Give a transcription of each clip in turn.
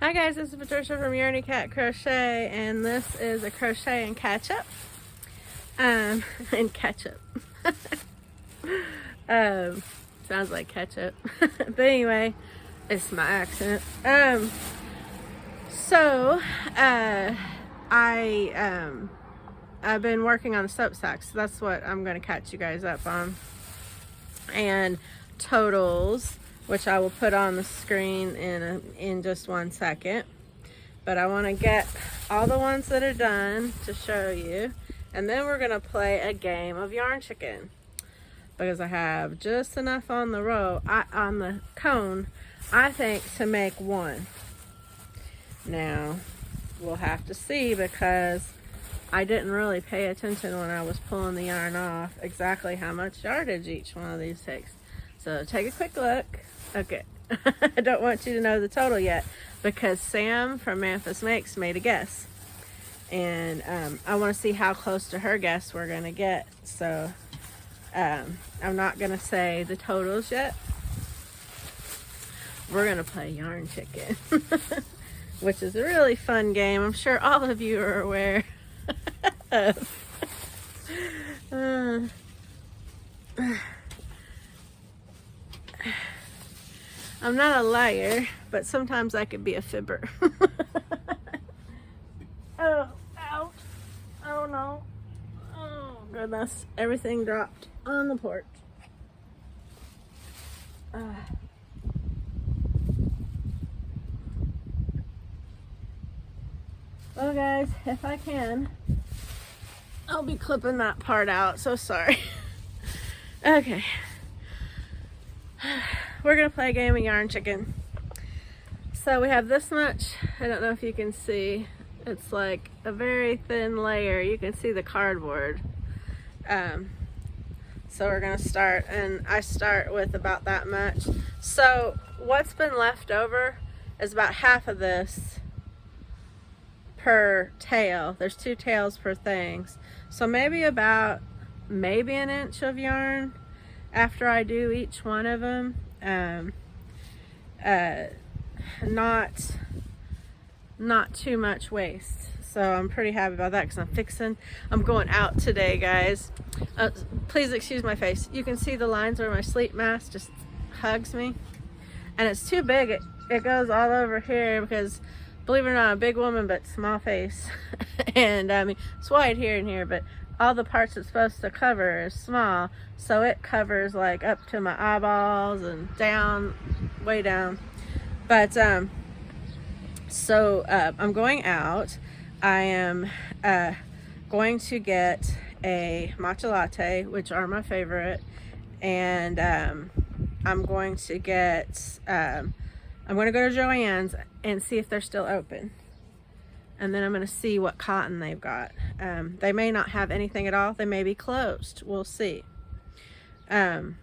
Hi guys, this is Patricia from Ranee Crochet, and this is a crochet and catch up. And ketchup. Sounds like ketchup. But anyway, it's my accent. I've been working on the soap sacks, so that's what I'm going to catch you guys up on. And totals, which I will put on the screen in just 1 second. But I want to get all the ones that are done to show you, and then we're going to play a game of yarn chicken, because I have just enough on the row, on the cone, I think, to make one. Now we'll have to see, because I didn't really pay attention when I was pulling the yarn off exactly how much yardage each one of these takes. So take a quick look. Okay. I don't want you to know the total yet, because Sam from Memphis Makes made a guess, and I want to see how close to her guess we're gonna get. So I'm not gonna say the totals yet. We're gonna play yarn chicken, which is a really fun game. I'm sure all of you are aware of. I'm not a liar, but sometimes I could be a fibber. Oh, ouch. Oh no. Oh goodness. Everything dropped on the porch. Well guys, if I can, I'll be clipping that part out, so sorry. Okay. We're gonna play a game of yarn chicken. So we have this much. I don't know if you can see. It's like a very thin layer. You can see the cardboard. So we're gonna start, and I start with about that much. So what's been left over is about half of this per tail. There's 2 tails per things. So maybe an inch of yarn after I do each one of them. Not too much waste, so I'm pretty happy about that, because I'm going out today, guys. Please excuse my face. You can see the lines where my sleep mask just hugs me, and it's too big. It goes all over here, because believe it or not, I'm a big woman but small face. And I mean, it's wide here and here, but all the parts it's supposed to cover is small, so it covers like up to my eyeballs and down, way down. But I'm going out. I am going to get a matcha latte, which are my favorite, and I'm going to get I'm going to go to Joann's and see if they're still open. And then I'm going to see what cotton they've got. They may not have anything at all. They may be closed. We'll see. And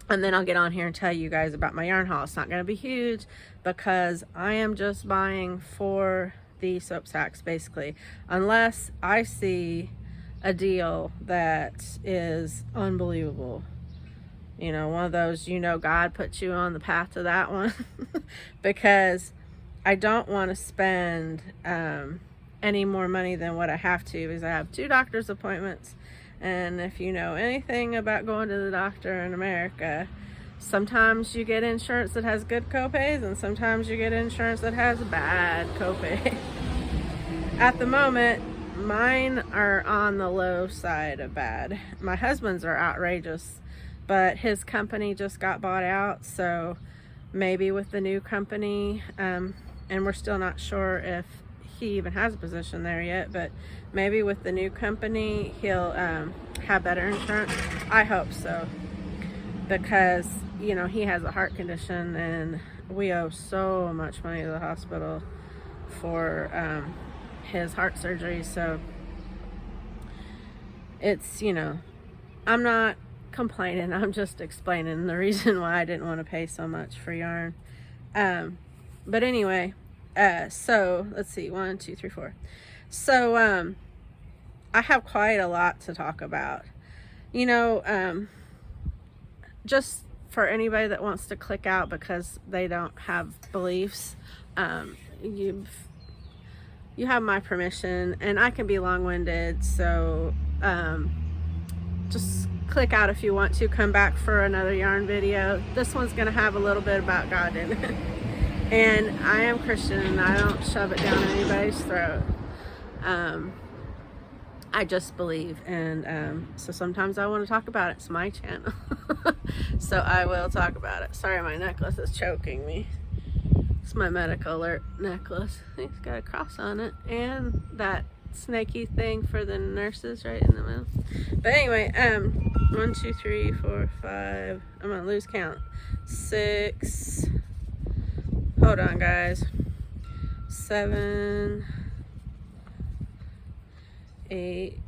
then I'll get on here and tell you guys about my yarn haul. It's not going to be huge, because I am just buying for the soap sacks, basically. Unless I see a deal that is unbelievable. You know, one of those, God put you on the path to that one. Because I don't want to spend any more money than what I have to, because I have 2 doctor's appointments. And if you know anything about going to the doctor in America, sometimes you get insurance that has good copays, and sometimes you get insurance that has bad copay. At the moment, mine are on the low side of bad. My husband's are outrageous, but his company just got bought out, so maybe with the new company, and we're still not sure if he even has a position there yet, but maybe with the new company he'll have better insurance. I hope so, because he has a heart condition, and we owe so much money to the hospital for his heart surgery. So it's, I'm not complaining, I'm just explaining the reason why I didn't want to pay so much for yarn. But anyway, so let's see, 1, 2, 3, 4. So I have quite a lot to talk about. Just for anybody that wants to click out because they don't have beliefs, you have my permission, and I can be long-winded, so just click out if you want to. Come back for another yarn video. This one's gonna have a little bit about God in it. And I am Christian, and I don't shove it down anybody's throat. I just believe, and so sometimes I want to talk about it. It's my channel. So I will talk about it. Sorry, my necklace is choking me. It's my medical alert necklace. It's got a cross on it, and that snaky thing for the nurses right in the middle. But anyway, 1, 2, 3, 4, 5. I'm gonna lose count. 6. Hold on, guys. 7, 8,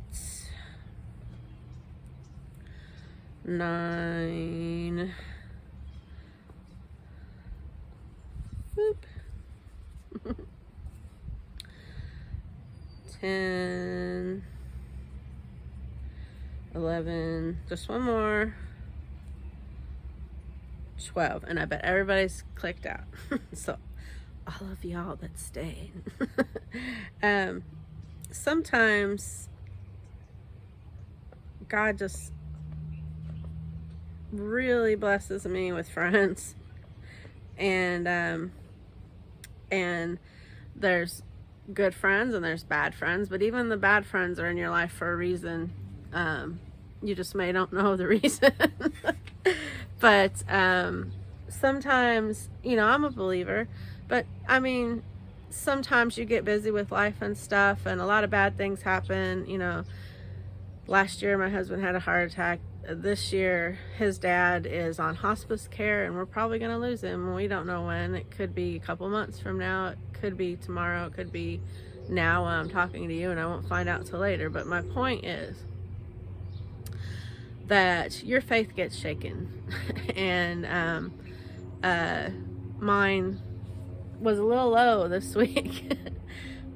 9. Whoop. 10, 11, just one more, 12, and I bet everybody's clicked out. So all of y'all that stayed. Sometimes God just really blesses me with friends, and there's good friends and there's bad friends, but even the bad friends are in your life for a reason. You just may don't know the reason. But sometimes, you know, I'm a believer, but I mean, sometimes you get busy with life and stuff, and a lot of bad things happen. You know, last year my husband had a heart attack. This year his dad is on hospice care, and we're probably going to lose him. We don't know when. It could be a couple months from now, it could be tomorrow, it could be now while I'm talking to you, and I won't find out till later. But my point is that your faith gets shaken. And mine was a little low this week.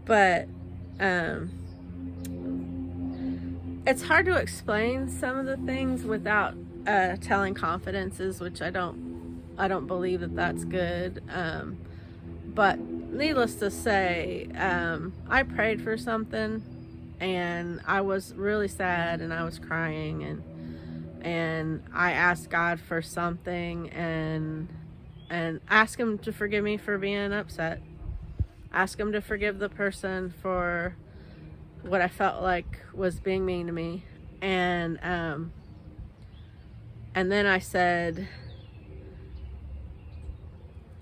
But it's hard to explain some of the things without telling confidences, which I don't believe that that's good. But needless to say, I prayed for something, and I was really sad, and I was crying, and I asked God for something, and asked him to forgive me for being upset. Ask him to forgive the person for what I felt like was being mean to me. And then I said,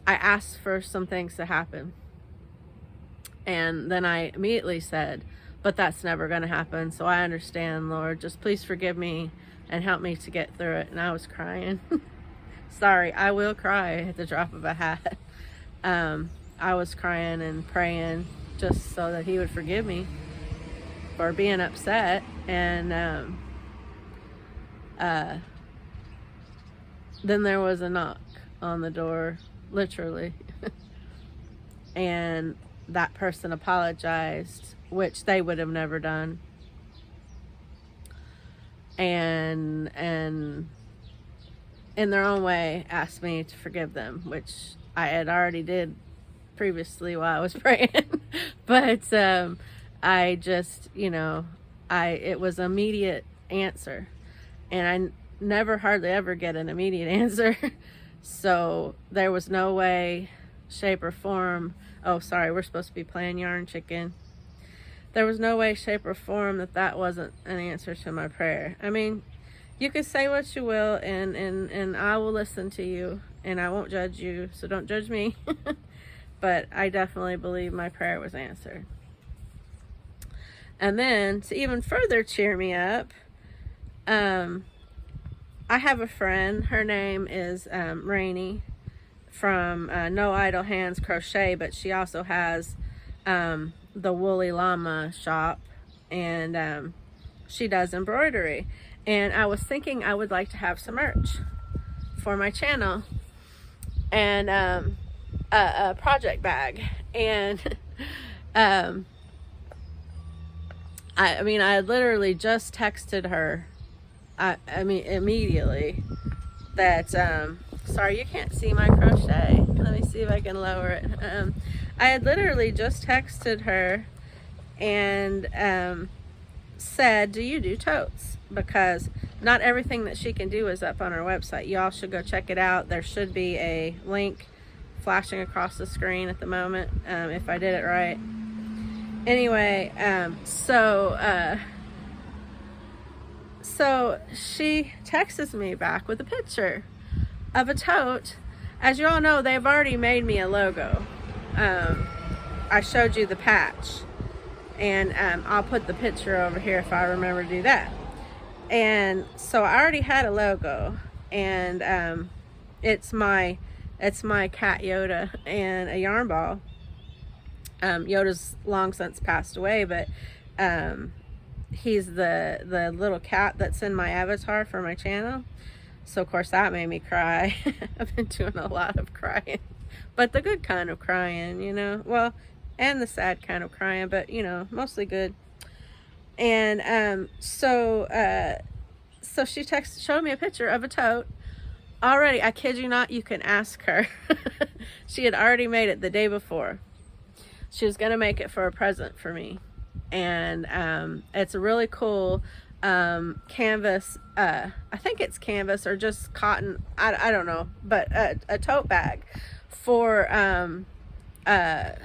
I asked for some things to happen. And then I immediately said, but that's never going to happen. So I understand, Lord, just please forgive me and help me to get through it. And I was crying. Sorry, I will cry at the drop of a hat. I was crying and praying just so that he would forgive me for being upset. And then there was a knock on the door, literally. And that person apologized, which they would have never done. And in their own way asked me to forgive them, which I had already did previously while I was praying. But I just, you know, it was an immediate answer, and I never hardly ever get an immediate answer. So there was no way, shape, or form. Oh, sorry, we're supposed to be playing yarn chicken. There was no way, shape, or form that wasn't an answer to my prayer. I mean, you can say what you will, and I will listen to you, and I won't judge you, so don't judge me. But I definitely believe my prayer was answered. And then, to even further cheer me up, I have a friend. Her name is Ranee from No Idle Hands Crochet, but she also has the Woolly Llama shop, and she does embroidery. And I was thinking I would like to have some merch for my channel, and a project bag. And I mean, I literally just texted her, I mean, immediately, that, sorry you can't see my crochet. Let me see if I can lower it. I had literally just texted her and said, do you do totes? Because not everything that she can do is up on our website. Y'all should go check it out. There should be a link flashing across the screen at the moment, if I did it right. Anyway, so she texts me back with a picture of a tote. As you all know, they've already made me a logo. I showed you the patch, and I'll put the picture over here if I remember to do that. And so I already had a logo, and it's my cat Yoda and a yarn ball. Yoda's long since passed away, but he's the little cat that's in my avatar for my channel. So of course that made me cry. I've been doing a lot of crying, but the good kind of crying, you know, well, and the sad kind of crying, but you know, mostly good. And so she showed me a picture of a tote already. I kid you not, you can ask her. She had already made it the day before. She was gonna make it for a present for me, and it's a really cool canvas. I think it's canvas or just cotton. I don't know, but a tote bag for to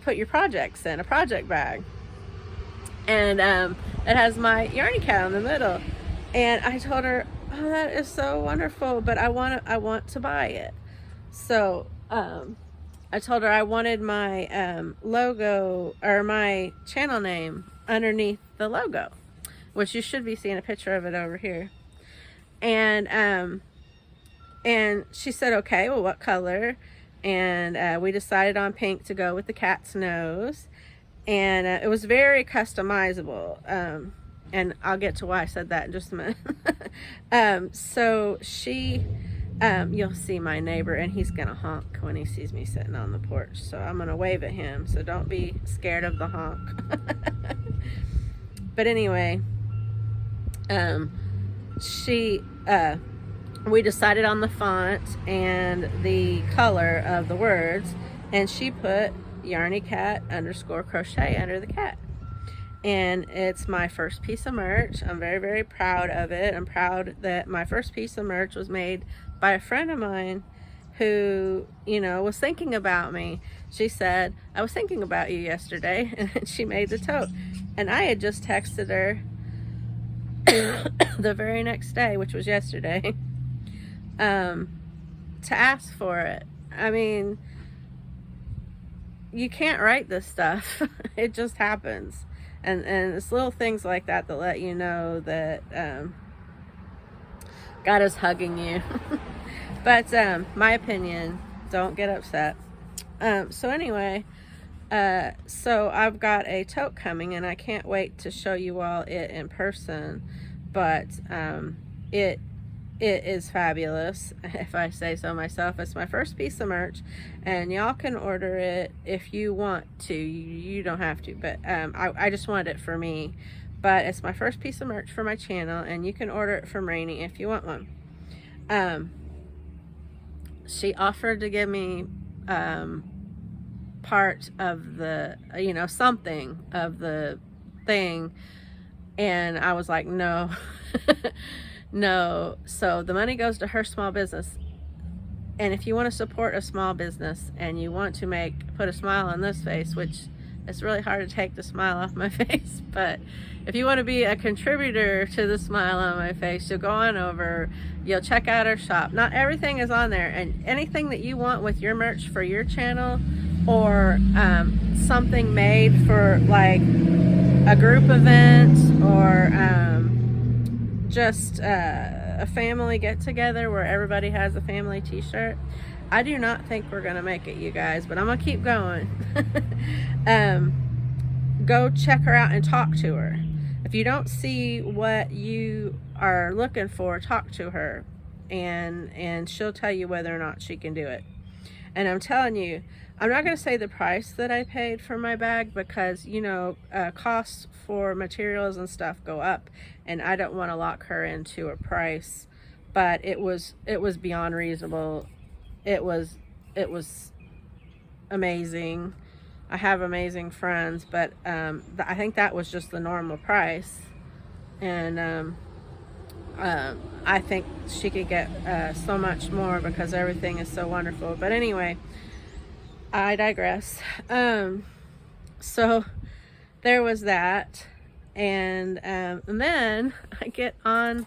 put your projects in, a project bag. And it has my Yarny Cat in the middle. And I told her, oh, that is so wonderful, but I want to buy it. So I told her I wanted my logo, or my channel name, underneath the logo, which you should be seeing a picture of it over here. And she said, okay, well, what color? And we decided on pink to go with the cat's nose. And it was very customizable. And I'll get to why I said that in just a minute. So she, you'll see my neighbor, and he's gonna honk when he sees me sitting on the porch. So I'm gonna wave at him, so don't be scared of the honk. But anyway, we decided on the font and the color of the words, and she put Yarny Cat _ crochet under the cat. And it's my first piece of merch. I'm very, very proud of it. I'm proud that my first piece of merch was made by a friend of mine who, you know, was thinking about me. She said, I was thinking about you yesterday, and she made the tote. And I had just texted her the very next day, which was yesterday, to ask for it. I mean, you can't write this stuff. It just happens. And it's little things like that that let you know that God is hugging you. But my opinion, don't get upset. So anyway, so I've got a tote coming, and I can't wait to show you all it in person. But it is fabulous, if I say so myself. It's my first piece of merch, and y'all can order it if you want to. You don't have to, but I just wanted it for me. But it's my first piece of merch for my channel, and you can order it from Ranee if you want one. She offered to give me part of the, you know, something of the thing, and I was like, no. No. So the money goes to her small business, and if you want to support a small business and you want to put a smile on this face, which it's really hard to take the smile off my face, but if you want to be a contributor to the smile on my face, you'll go on over, you'll check out our shop. Not everything is on there, and anything that you want with your merch for your channel, or something made for like a group event, or just a family get-together where everybody has a family t-shirt. I do not think we're gonna make it, you guys, but I'm gonna keep going. Go check her out and talk to her. If you don't see what you are looking for, talk to her, and she'll tell you whether or not she can do it. And I'm telling you, I'm not going to say the price that I paid for my bag, because, you know, costs for materials and stuff go up, and I don't want to lock her into a price but it was beyond reasonable. It was amazing. I have amazing friends, but I think that was just the normal price, and I think she could get so much more because everything is so wonderful. But anyway, I digress. So there was that, and then I get on,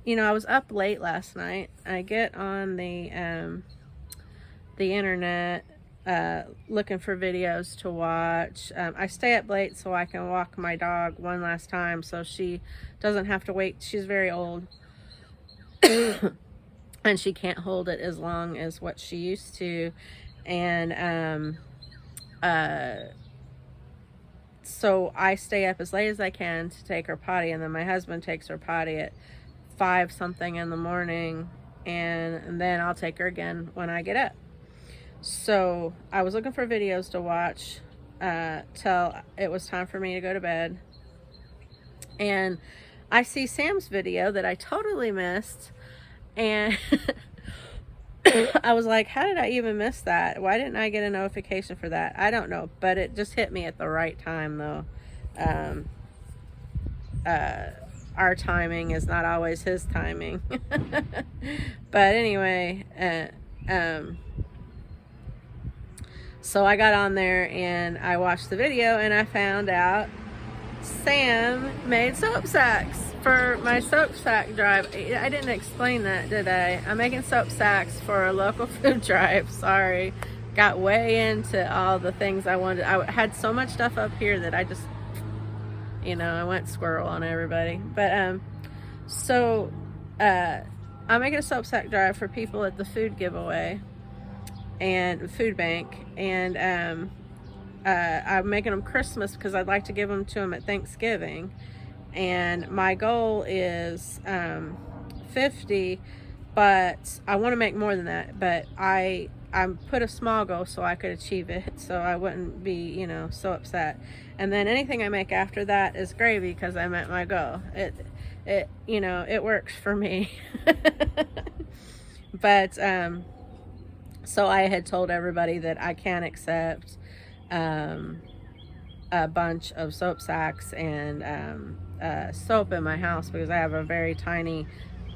I was up late last night. I get on the internet looking for videos to watch. I stay up late so I can walk my dog one last time so she doesn't have to wait. She's very old and she can't hold it as long as what she used to. And so I stay up as late as I can to take her potty, and then my husband takes her potty at 5 something in the morning, and then I'll take her again when I get up. So I was looking for videos to watch till it was time for me to go to bed, and I see Sam's video that I totally missed, and I was like, how did I even miss that? Why didn't I get a notification for that? I don't know, but it just hit me at the right time, though. Our timing is not always his timing. But anyway, so I got on there and I watched the video, and I found out Sam made soap sacks for my soap sack drive. I didn't explain that, did I? I'm making soap sacks for a local food drive. Sorry. Got way into all the things I wanted. I had so much stuff up here that I just, I went squirrel on everybody. But so I'm making a soap sack drive for people at the food giveaway and food bank, and I'm making them Christmas because I'd like to give them to them at Thanksgiving, and my goal is 50, but I want to make more than that, but I put a small goal so I could achieve it, so I wouldn't be so upset. And then anything I make after that is gravy because I met my goal. It works for me. But so I had told everybody that I can't accept a bunch of soap sacks and soap in my house because I have a very tiny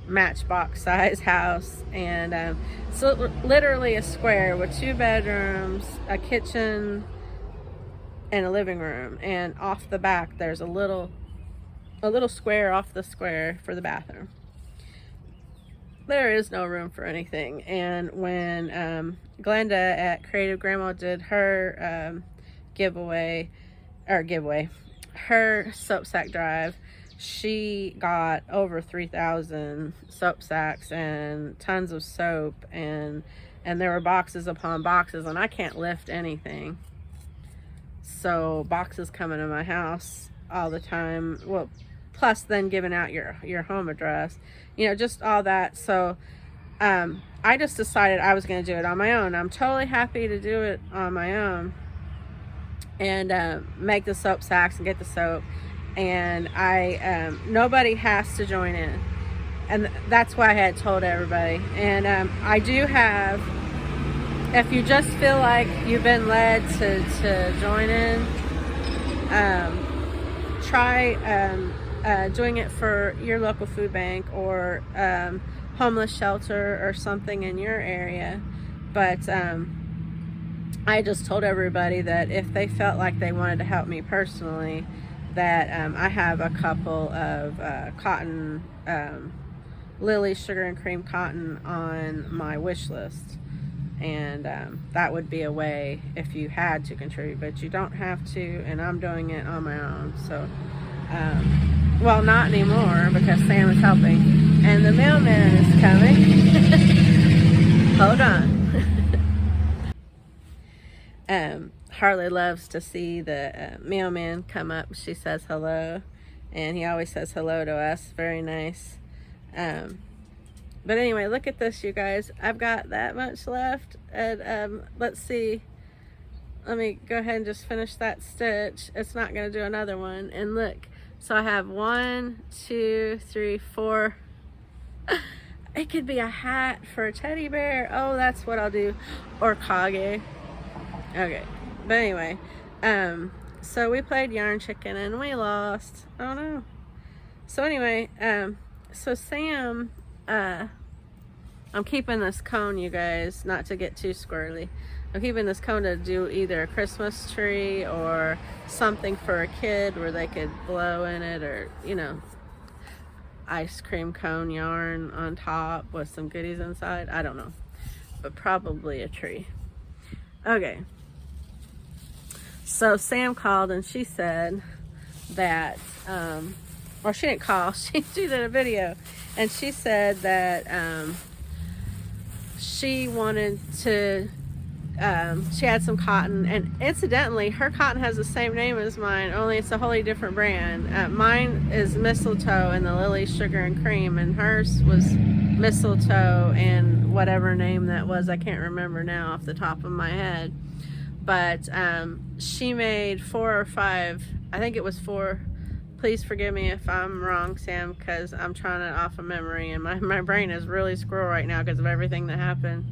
matchbox size house, and so literally a square with 2 bedrooms, a kitchen, and a living room, and off the back there's a little square off the square for the bathroom. There is no room for anything. And when Glenda at Creative Grandma did her her soap sack drive, she got over 3,000 soap sacks and tons of soap, and there were boxes upon boxes, and I can't lift anything, so boxes coming to my house all the time. Well, plus then giving out your home address, just all that. So I just decided I was going to do it on my own. I'm totally happy to do it on my own and make the soap sacks and get the soap, and nobody has to join in, and that's why I had told everybody. And I do have, if you just feel like you've been led to join in, try doing it for your local food bank or homeless shelter or something in your area. But I just told everybody that if they felt like they wanted to help me personally, that I have a couple of cotton, Lily sugar and cream cotton on my wish list, and that would be a way if you had to contribute, but you don't have to, and I'm doing it on my own. So well, not anymore because Sam is helping and the mailman is coming. Hold on. Harley loves to see the mailman come up. She says hello, and he always says hello to us. Very nice. But anyway, look at this, you guys. I've got that much left, and let's see. Let me go ahead and just finish that stitch. It's not going to do another one. And look, so I have 1, 2, 3, 4. It could be a hat for a teddy bear. Oh, that's what I'll do. Or Kage. Okay. But anyway, so we played yarn chicken and we lost. Oh no. So anyway, so Sam, I'm keeping this cone, you guys, not to get too squirrely. I'm keeping this cone to do either a Christmas tree or something for a kid where they could blow in it, or, you know, ice cream cone yarn on top with some goodies inside. I don't know, but probably a tree. Okay. So Sam called and she said that, or she didn't call, she did a video, and she said that she wanted to, she had some cotton, and incidentally her cotton has the same name as mine, only it's a wholly different brand. Mine is Mistletoe and the Lily Sugar and Cream, and hers was Mistletoe and whatever name that was, I can't remember now off the top of my head. But she made 4 or 5, I think it was 4. Please forgive me if I'm wrong, Sam, because I'm trying it off of memory, and my brain is really squirrel right now because of everything that happened.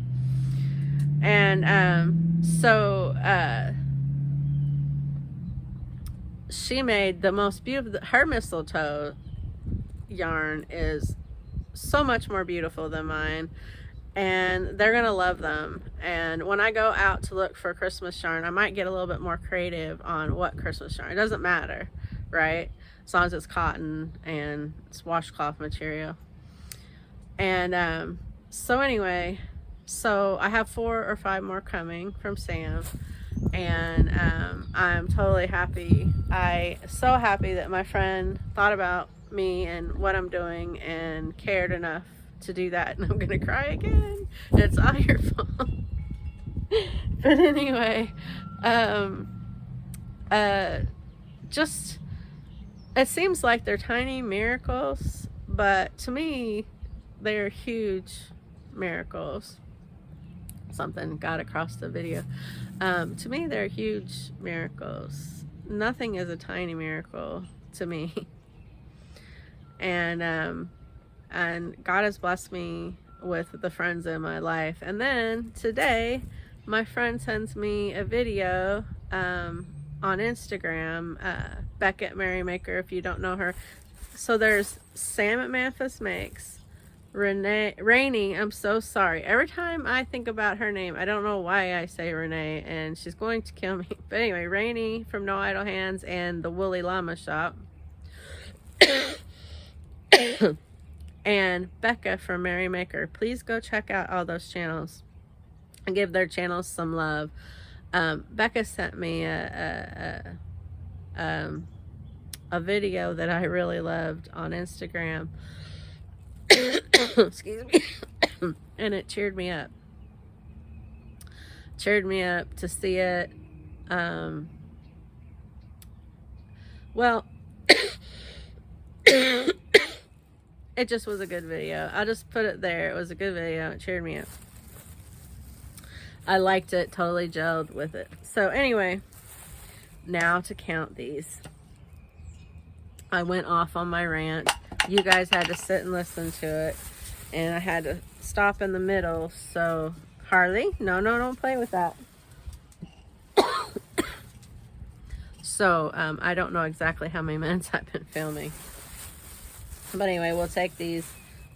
And so she made the most beautiful, her mistletoe yarn is so much more beautiful than mine, and they're gonna love them. And when I go out to look for Christmas yarn, I might get a little bit more creative on what Christmas yarn. It doesn't matter, right? As long as it's cotton and it's washcloth material. And so anyway, so I have 4 or 5 more coming from Sam, and I'm totally happy. So happy that my friend thought about me and what I'm doing and cared enough to do that. And I'm gonna cry again. It's all your fault. But anyway, just, it seems like they're tiny miracles, but to me they're huge miracles. Something got across the video. To me they're huge miracles. Nothing is a tiny miracle to me. And God has blessed me with the friends in my life. And then today my friend sends me a video on Instagram, Becca at Merrymaker, if you don't know her. So there's Sam at Memphis Makes, Ranee, I'm so sorry. Every time I think about her name, I don't know why I say Ranee, and she's going to kill me. But anyway, Ranee from No Idle Hands and the Woolly Llama Shop. And Becca from Merrymaker. Please go check out all those channels and give their channels some love. Becca sent me a video that I really loved on Instagram. Excuse me. And it cheered me up. Cheered me up to see it. Well, it just was a good video. I'll just put it there. It was a good video. It cheered me up. I liked it. Totally gelled with it. So anyway, now to count these. I went off on my rant. You guys had to sit and listen to it, and I had to stop in the middle. So Harley, no, don't play with that. So I don't know exactly how many minutes I've been filming, but anyway, we'll take these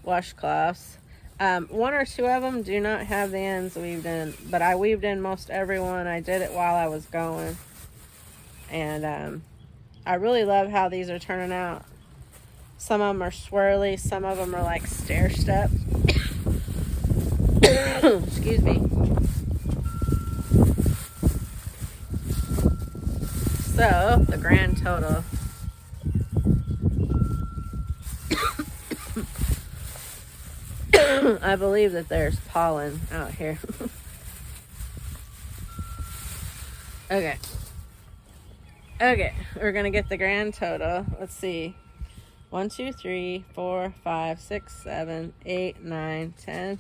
washcloths. 1 or 2 of them do not have the ends weaved in, but I weaved in most every one. I did it while I was going, and I really love how these are turning out. Some of them are swirly, some of them are like stair step. Excuse me. So the grand total. I believe that there's pollen out here. Okay, we're gonna get the grand total. Let's see. 1, 2, 3, 4, 5, 6, 7, 8, 9, 10,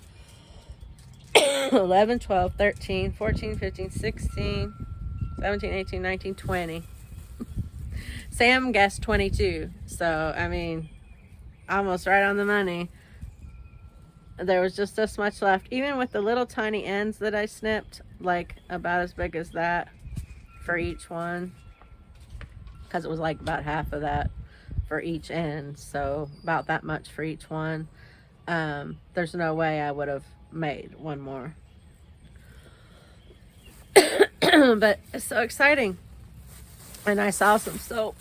11, 12, 13, 14, 15, 16, 17, 18, 19, 20. Sam guessed 22. So, I mean, almost right on the money. there was just this much left, even with the little tiny ends that I snipped, like about as big as that for each one, because it was like about half of that for each end, so about that much for each one. There's no way I would have made one more. But it's so exciting. And I saw some soap.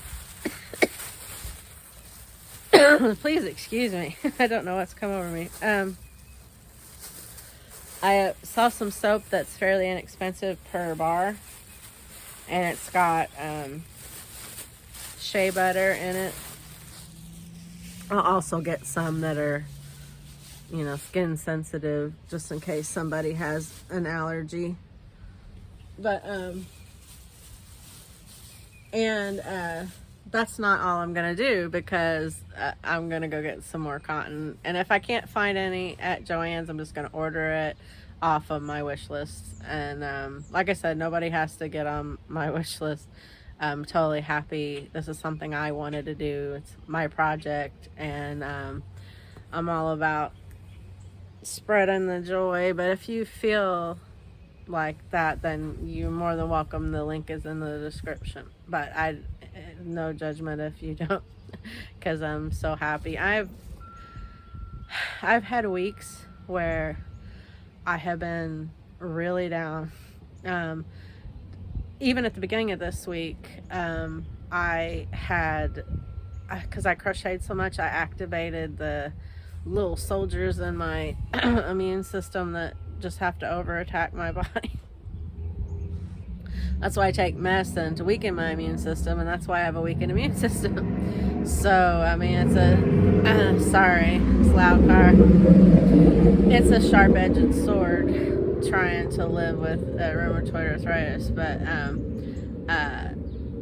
Please excuse me. I don't know what's come over me. I saw some soap that's fairly inexpensive per bar. And it's got shea butter in it. I'll also get some that are, you know, skin sensitive, just in case somebody has an allergy. But that's not all I'm gonna do, because I'm gonna go get some more cotton, and if I can't find any at Joann's, I'm just gonna order it off of my wish list. And like I said, nobody has to get on my wish list. I'm totally happy. This is something I wanted to do. It's my project, and I'm all about spreading the joy. But if you feel like that, then you're more than welcome. The link is in the description, but no judgment if you don't, because I'm so happy. I've had weeks where I have been really down. Even at the beginning of this week, I had, because I crocheted so much, I activated the little soldiers in my immune system that just have to over-attack my body. That's why I take medicine, to weaken my immune system, and that's why I have a weakened immune system. So, I mean, it's a, sorry, it's a loud car. It's a sharp-edged sword trying to live with rheumatoid arthritis, but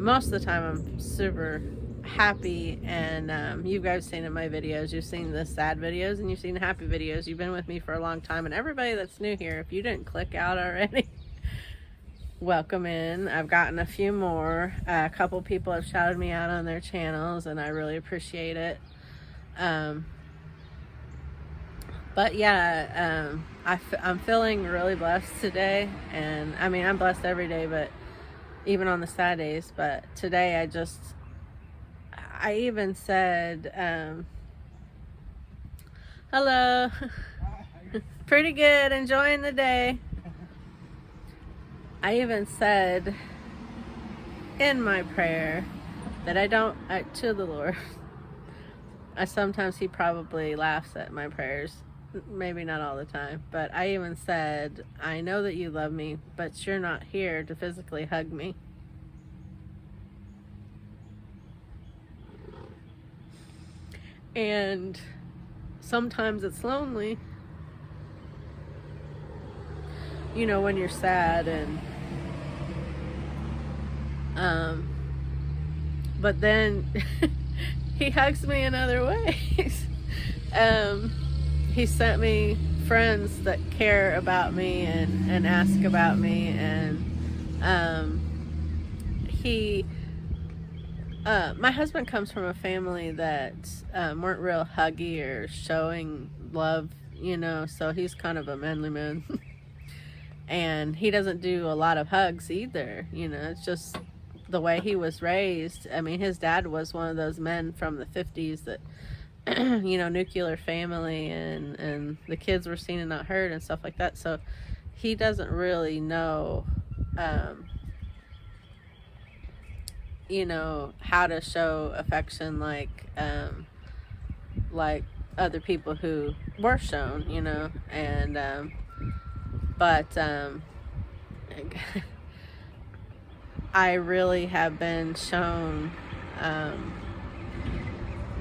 most of the time I'm super happy. And you guys seen in my videos, you've seen the sad videos and you've seen the happy videos. You've been with me for a long time, and everybody that's new here, if you didn't click out already, welcome in. I've gotten a few more. A couple people have shouted me out on their channels, and I really appreciate it. But yeah, I'm feeling really blessed today. And I mean, I'm blessed every day, but even on the sad days. But today I even said, hello. Pretty good, enjoying the day. I even said in my prayer that to the Lord, sometimes he probably laughs at my prayers, maybe not all the time, but I even said, I know that you love me, but you're not here to physically hug me. And sometimes it's lonely, you know, when you're sad, and but then he hugs me in other ways. He sent me friends that care about me and ask about me, and my husband comes from a family that weren't real huggy or showing love, you know, so he's kind of a manly man. And he doesn't do a lot of hugs either, you know, it's just the way he was raised. I mean, his dad was one of those men from the 50s that, you know, nuclear family, and the kids were seen and not heard and stuff like that. So he doesn't really know, you know, how to show affection like other people who were shown, you know. And but I really have been shown,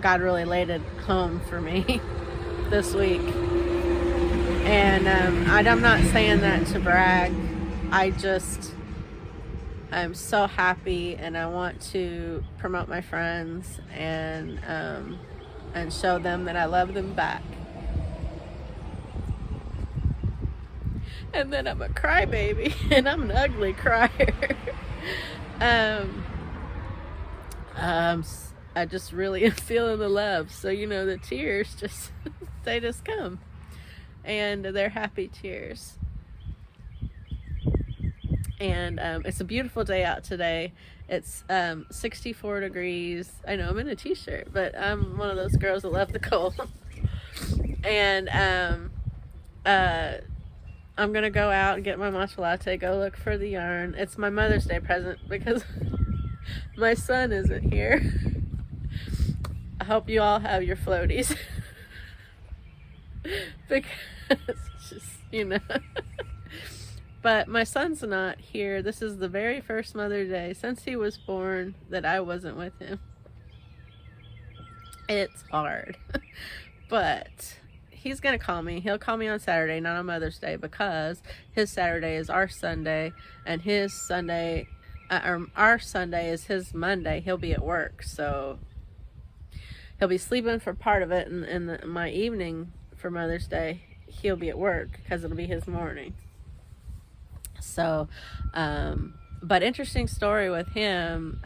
God really laid it home for me this week. And I'm not saying that to brag. I'm so happy, and I want to promote my friends and show them that I love them back. And then I'm a crybaby, and I'm an ugly crier. I just really am feeling the love. So, you know, the tears just, they just come. and they're happy tears. And it's a beautiful day out today. It's 64 degrees. I know I'm in a t-shirt, but I'm one of those girls that love the cold. And I'm gonna go out and get my matcha latte, go look for the yarn. It's my Mother's Day present because my son isn't here. I hope you all have your floaties. Because it's just, you know. But my son's not here. This is the very first Mother's Day since he was born that I wasn't with him. It's hard. But he's gonna call me. He'll call me on Saturday, not on Mother's Day, because his Saturday is our Sunday, and his Sunday, our Sunday is his Monday. He'll be at work, so he'll be sleeping for part of it, and my evening for Mother's Day, he'll be at work because it'll be his morning. So, but interesting story with him.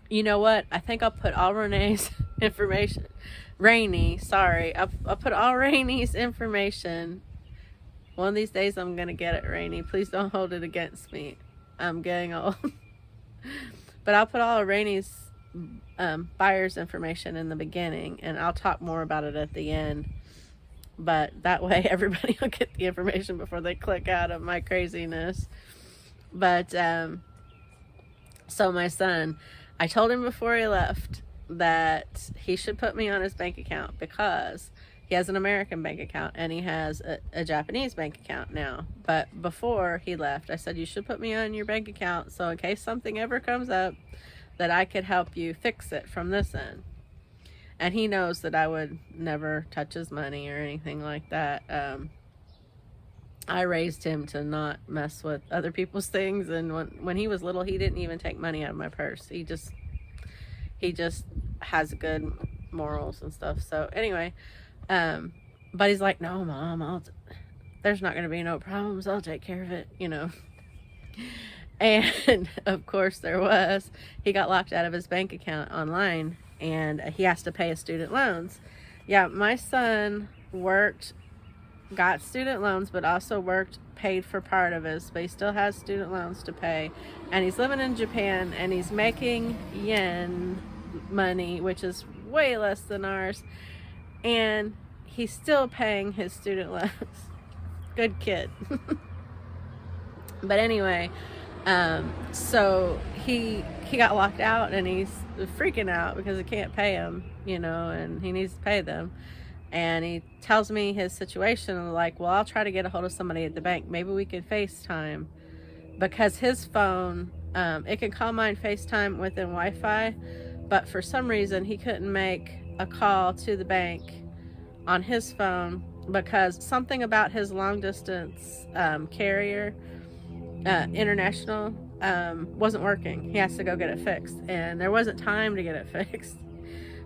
You know what? I think I'll put all Ranee's information. Ranee, sorry. I'll put all Ranee's information. One of these days I'm going to get it, Ranee. Please don't hold it against me. I'm getting old. But I'll put all of Ranee's buyer's information in the beginning, and I'll talk more about it at the end. But that way everybody will get the information before they click out of my craziness. But so my son, I told him before he left that he should put me on his bank account because he has an American bank account and he has a Japanese bank account now. But before he left, I said, you should put me on your bank account so in case something ever comes up that I could help you fix it from this end. And he knows that I would never touch his money or anything like that. I raised him to not mess with other people's things, and when he was little, he didn't even take money out of my purse. He just has good morals and stuff. So anyway, but he's like, no, Mom, there's not going to be no problems. I'll take care of it, you know. And of course there was. He got locked out of his bank account online, and he has to pay his student loans. Yeah, my son got student loans, but also paid for part of his, but he still has student loans to pay. And he's living in Japan, and he's making yen money, which is way less than ours. And he's still paying his student loans. Good kid. But anyway, so he got locked out, and he's freaking out because he can't pay them, you know, and he needs to pay them. And he tells me his situation, and I'm like, well, I'll try to get a hold of somebody at the bank. Maybe we could FaceTime, because his phone, it can call mine FaceTime within Wi-Fi, but for some reason he couldn't make a call to the bank on his phone because something about his long distance carrier, international, wasn't working. He has to go get it fixed, and there wasn't time to get it fixed.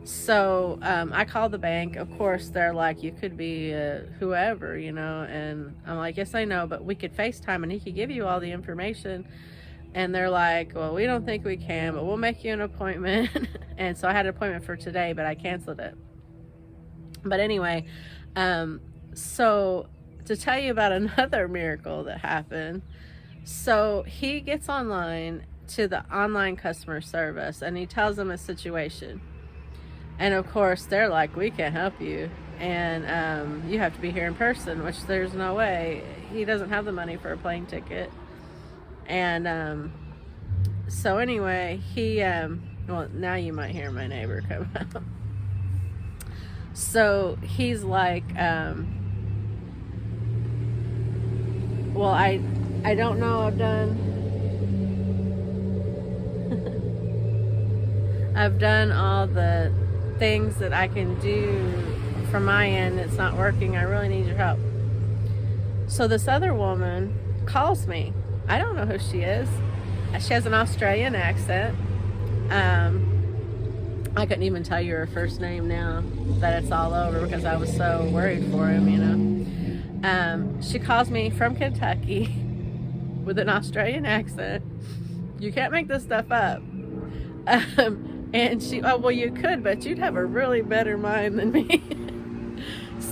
So I called the bank. Of course, they're like, you could be whoever, you know, and I'm like, yes, I know, but we could FaceTime and he could give you all the information. And they're like, well, we don't think we can, but we'll make you an appointment. And so I had an appointment for today, but I canceled it. But anyway, so to tell you about another miracle that happened, so he gets online to the online customer service and he tells them a situation. And of course, they're like, we can't help you. And you have to be here in person, which there's no way. He doesn't have the money for a plane ticket. And so anyway, he, well, now you might hear my neighbor come out. So he's like, well, I don't know, I've done all the things that I can do from my end. It's not working. I really need your help. So this other woman calls me. I don't know who she is. She has an Australian accent. I couldn't even tell you her first name now that it's all over because I was so worried for him, you know. She calls me from Kentucky with an Australian accent. You can't make this stuff up. And she, oh, well, you could, but you'd have a really better mind than me.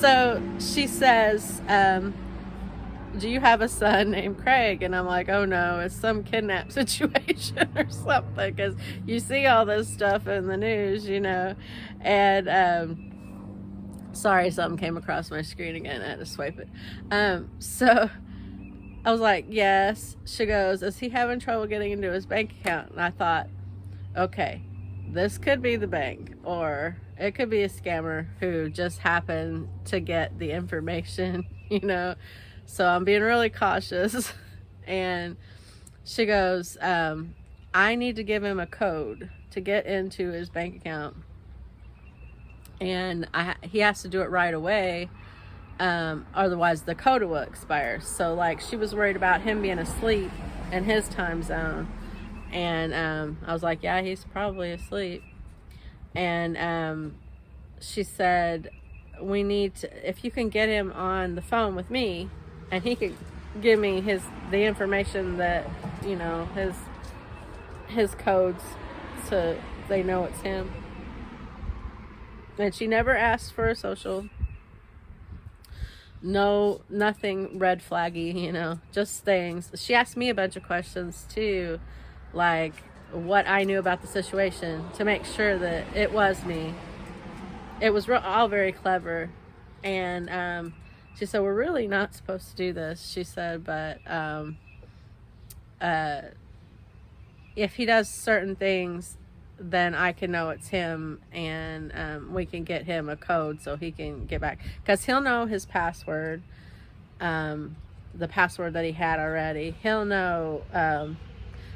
So she says, do you have a son named Craig? And I'm like, oh no, it's some kidnap situation or something, because you see all this stuff in the news, you know. And sorry, something came across my screen again. I had to swipe it. So I was like, yes. She goes, is he having trouble getting into his bank account? And I thought, okay, this could be the bank, or it could be a scammer who just happened to get the information, you know. So I'm being really cautious. And she goes, I need to give him a code to get into his bank account, and he has to do it right away, otherwise the code will expire. So like, she was worried about him being asleep in his time zone. And I was like, yeah, he's probably asleep. And she said, we need to, if you can get him on the phone with me, and he could give me the information that, you know, his codes, so they know it's him. And she never asked for a social. No, nothing red flaggy, you know, just things. She asked me a bunch of questions too, like what I knew about the situation, to make sure that it was me. It was all very clever. And she said, we're really not supposed to do this, she said, but if he does certain things, then I can know it's him, and we can get him a code so he can get back, because he'll know his password, the password that he had already. He'll know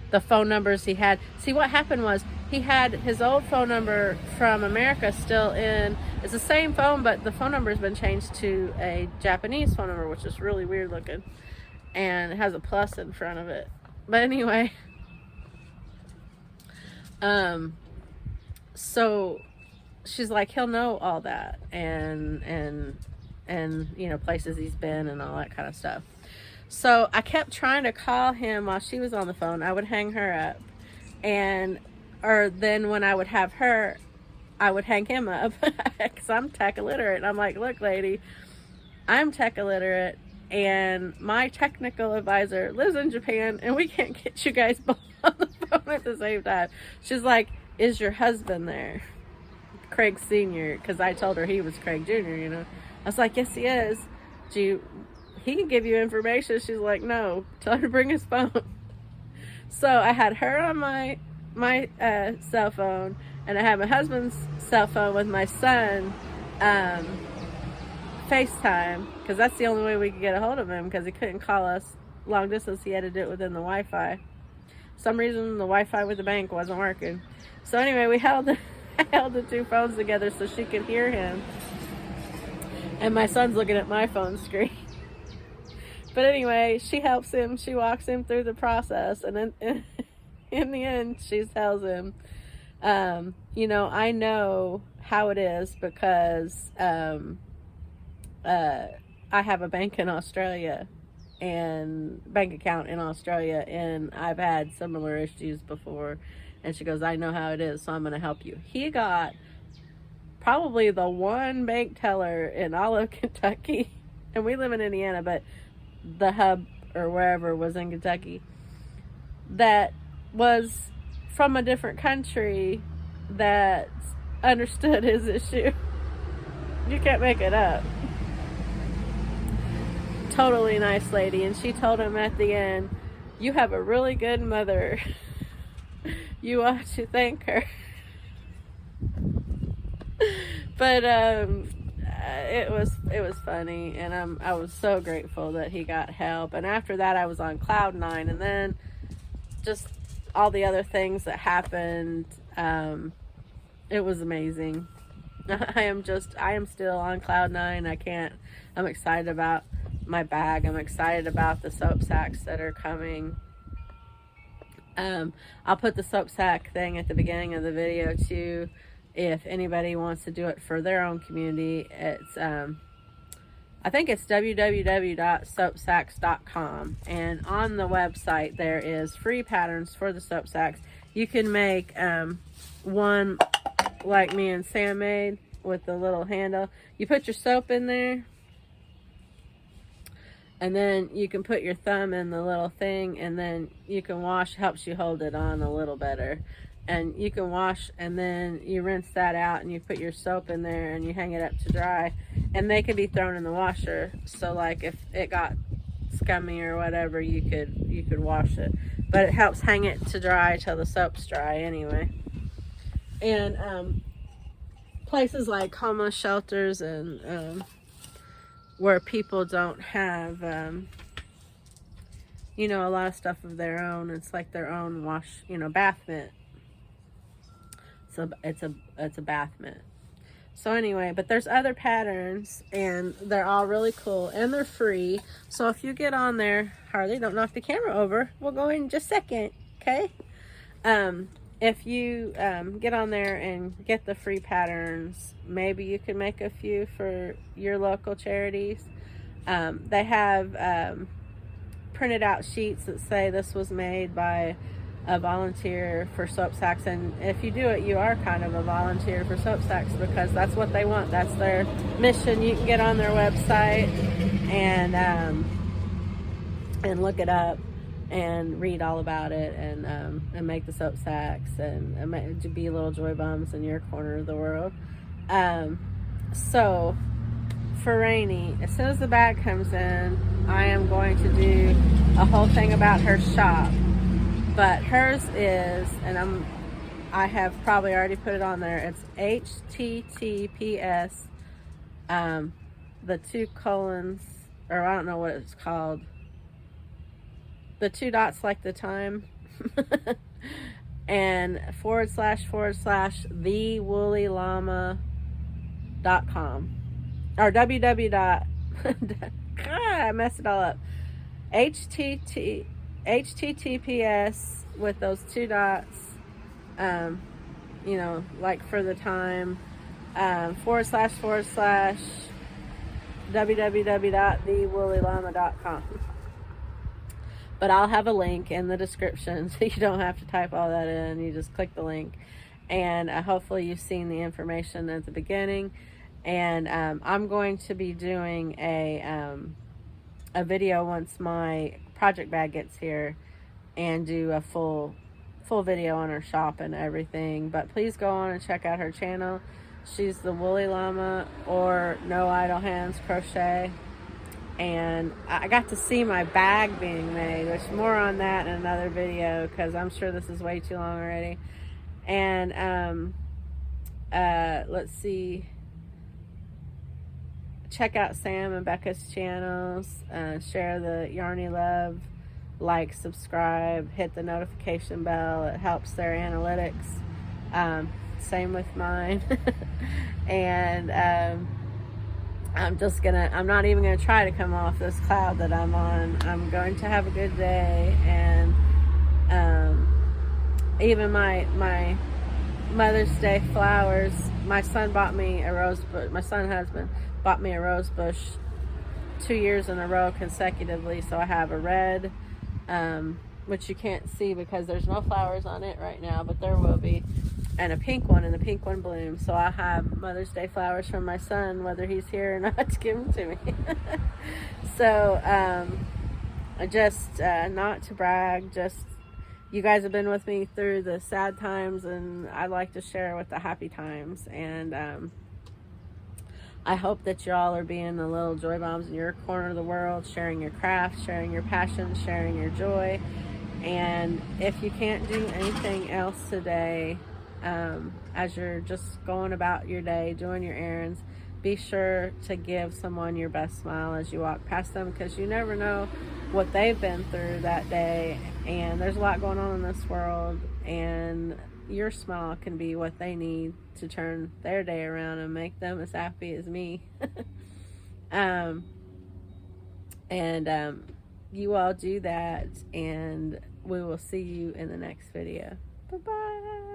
the phone numbers he had. See, what happened was, he had his old phone number from America still in. It's the same phone, but the phone number has been changed to a Japanese phone number, which is really weird looking, and it has a plus in front of it. But anyway, so she's like, he'll know all that, and you know, places he's been and all that kind of stuff. So I kept trying to call him while she was on the phone. I would hang her up, or then when I would have her, I would hang him up, because I'm tech illiterate. And I'm like, look, lady, I'm tech illiterate, and my technical advisor lives in Japan, and we can't get you guys both on the phone at the same time. She's like, is your husband there? Craig Sr., because I told her he was Craig Jr., you know. I was like, yes, he is. He can give you information. She's like, no, tell her to bring his phone. So I had her on my cell phone, and I had my husband's cell phone with my son, FaceTime, because that's the only way we could get a hold of him, because he couldn't call us long distance. He had to do it within the Wi-Fi. For some reason the Wi-Fi with the bank wasn't working. So anyway, I held the two phones together so she could hear him, and my son's looking at my phone screen. But anyway, she helps him. She walks him through the process, and then in the end, she tells him, you know, I know how it is, because I have a bank in Australia, and bank account in Australia, and I've had similar issues before. And she goes, I know how it is, so I'm going to help you. He got probably the one bank teller in all of Kentucky, and we live in Indiana, but the hub or wherever was in Kentucky, that was from a different country, that understood his issue. You can't make it up. Totally nice lady. And she told him at the end, you have a really good mother. You ought to thank her. But it was funny, and I was so grateful that he got help. And after that, I was on cloud 9, and then just all the other things that happened. It was amazing. I am still on cloud 9. I'm excited about my bag. I'm excited about the soap sacks that are coming. I'll put the soap sack thing at the beginning of the video too, if anybody wants to do it for their own community. It's I think it's www.soapsacks.com, and on the website there is free patterns for the soap sacks. You can make one like me and Sam made, with the little handle. You put your soap in there, and then you can put your thumb in the little thing, and then you can wash. Helps you hold it on a little better. And you can wash, and then you rinse that out, and you put your soap in there, and you hang it up to dry. And they can be thrown in the washer. So like if it got scummy or whatever, you could wash it. But it helps hang it to dry till the soap's dry anyway. And places like homeless shelters and where people don't have you know, a lot of stuff of their own. It's like their own wash, you know, bath mitt. So it's a bath mitt. So anyway, but there's other patterns, and they're all really cool, and they're free. So if you get on there, Harley, don't knock the camera over. We'll go in just a second, okay? If you get on there and get the free patterns, maybe you can make a few for your local charities. They have printed out sheets that say this was made by a volunteer for S.A.C K, and if you do it, you are kind of a volunteer for S.A.C K, because that's what they want. That's their mission. You can get on their website and look it up and read all about it, and make the S.A.C Ks and to be little joy bombs in your corner of the world. So for Ranee, as soon as the bag comes in, I am going to do a whole thing about her shop. But hers is, and I have probably already put it on there. It's HTTPS, the 2 colons, or I don't know what it's called. The 2 dots like the time, and / thewoollyllama.com, or www. I messed it all up. HTTPS with those 2 dots, you know, like for the time, / www.thewoollyllama.com. But I'll have a link in the description, so you don't have to type all that in. You just click the link, and hopefully you've seen the information at the beginning. And I'm going to be doing a video once my project bag gets here, and do a full video on her shop and everything. But please go on and check out her channel. She's the Woolly Llama, or No Idle Hands Crochet. And I got to see my bag being made, which more on that in another video, because I'm sure this is way too long already. And let's see, check out Sam and Becca's channels, share the Yarny Love, like, subscribe, hit the notification bell. It helps their analytics. Same with mine. And I'm not even gonna try to come off this cloud that I'm on. I'm going to have a good day. And even my Mother's Day flowers, my son bought me a rose bush. My son husband bought me a rose bush 2 years in a row consecutively. So I have a red, which you can't see because there's no flowers on it right now, but there will be, and a pink one, and the pink one blooms. So I have Mother's Day flowers from my son, whether he's here or not, to give them to me. So just not to brag, just you guys have been with me through the sad times, and I like to share with the happy times. And I hope that y'all are being the little joy bombs in your corner of the world, sharing your craft, sharing your passion, sharing your joy. And if you can't do anything else today, as you're just going about your day, doing your errands, be sure to give someone your best smile as you walk past them, because you never know what they've been through that day. And there's a lot going on in this world, and your smile can be what they need to turn their day around and make them as happy as me. You all do that, and we will see you in the next video. Bye-bye.